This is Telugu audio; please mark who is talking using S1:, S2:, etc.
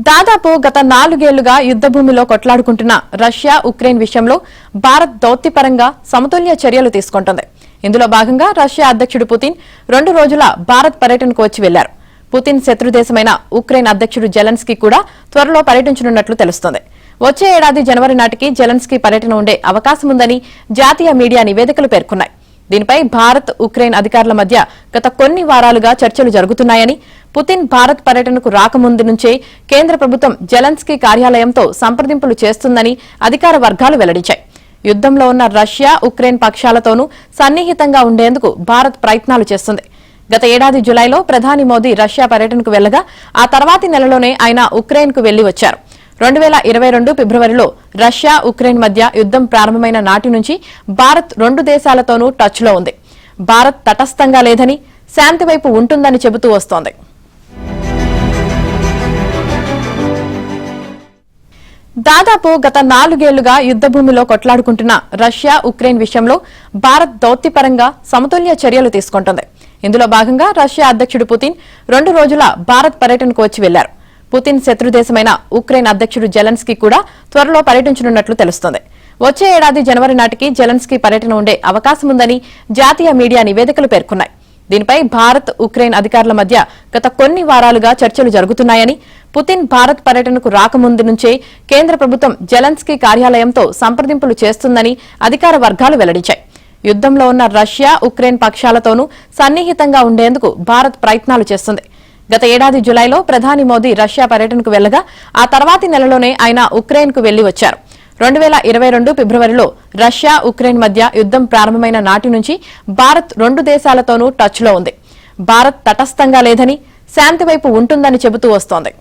S1: దాదాపు గత 4 ఏళ్లుగా యుద్ధభూమిలో కొట్లాడుకుంటున్న రష్యా ఉక్రెయిన్ విషయంలో భారత్ దౌత్యపరంగా సమతుల్య చర్యలు తీసుకుంటోంది. ఇందులో భాగంగా రష్యా అధ్యక్షుడు పుతిన్ 2 రోజుల భారత్ పర్యటనకు వచ్చి వెళ్లారు. పుతిన్ శత్రుదేశమైన ఉక్రెయిన్ అధ్యక్షుడు జెలెన్స్కీ కూడా త్వరలో పర్యటించనున్నట్లు తెలుస్తోంది. వచ్చే ఏడాది జనవరి నాటికి జెలెన్స్కీ పర్యటన ఉండే అవకాశం ఉందని జాతీయ మీడియా నివేదికలు పేర్కొన్నాయి. దీనిపై భారత్ ఉక్రెయిన్ అధికారుల మధ్య గత కొన్ని వారాలుగా చర్చలు జరుగుతున్నాయని, పుతిన్ భారత్ పర్యటనకు రాకముందు నుంచే కేంద్ర ప్రభుత్వం జెలెన్స్కీ కార్యాలయంతో సంప్రదింపులు చేస్తుందని అధికార వర్గాలు వెల్లడించాయి. యుద్దంలో ఉన్న రష్యా ఉక్రెయిన్ పక్షాలతోనూ సన్నిహితంగా ఉండేందుకు భారత్ ప్రయత్నాలు చేస్తుంది. గత ఏడాది జులైలో ప్రధాని మోదీ రష్యా పర్యటనకు వెళ్లగా ఆ తర్వాతి నెలలోనే ఆయన ఉక్రెయిన్కు వెళ్లి వచ్చారు. 2022 ఫిబ్రవరిలో రష్యా ఉక్రెయిన్ మధ్య యుద్దం ప్రారంభమైన నాటి నుంచి భారత్ 2 దేశాలతోనూ టచ్లో ఉంది. భారత్ తటస్థంగా లేదని, శాంతి వైపు ఉంటుందని చెబుతూ వస్తోంది. దాదాపు గత 4 ఏళ్లుగా యుద్దభూమిలో కొట్లాడుకుంటున్న రష్యా ఉక్రెయిన్ విషయంలో భారత్ దౌత్యపరంగా సమతుల్య చర్యలు తీసుకుంటోంది. ఇందులో భాగంగా రష్యా అధ్యక్షుడు పుతిన్ 2 రోజుల భారత్ పర్యటనకు వచ్చి వెళ్లారు. పుతిన్ శత్రుదేశమైన ఉక్రెయిన్ అధ్యక్షుడు జెలెన్స్కీ కూడా త్వరలో పర్యటించనున్నట్లు తెలుస్తోంది. వచ్చే ఏడాది జనవరి నాటికి జెలెన్స్కీ పర్యటన ఉండే అవకాశం ఉందని జాతీయ మీడియా నివేదికలు పేర్కొన్నాయి. దీనిపై భారత్ ఉక్రెయిన్ అధికారుల మధ్య గత కొన్ని వారాలుగా చర్చలు జరుగుతున్నాయని, పుతిన్ భారత్ పర్యటనకు రాకముందు నుంచే కేంద్ర ప్రభుత్వం జెలెన్స్కీ కార్యాలయంతో సంప్రదింపులు చేస్తుందని అధికార వర్గాలు వెల్లడించాయి. యుద్దంలో ఉన్న రష్యా ఉక్రెయిన్ పక్షాలతోనూ సన్నిహితంగా ఉండేందుకు భారత్ ప్రయత్నాలు చేస్తుంది. గత ఏడాది జులైలో ప్రధాని మోదీ రష్యా పర్యటనకు వెళ్లగా ఆ తర్వాతి నెలలోనే ఆయన ఉక్రెయిన్కు వెళ్లి వచ్చారు. 2022 ఫిబ్రవరిలో రష్యా ఉక్రెయిన్ మధ్య యుద్దం ప్రారంభమైన నాటి నుంచి భారత్ 2 దేశాలతోనూ టచ్లో ఉంది. భారత్ తటస్థంగా లేదని, శాంతి వైపు ఉంటుందని చెబుతూ వస్తోంది.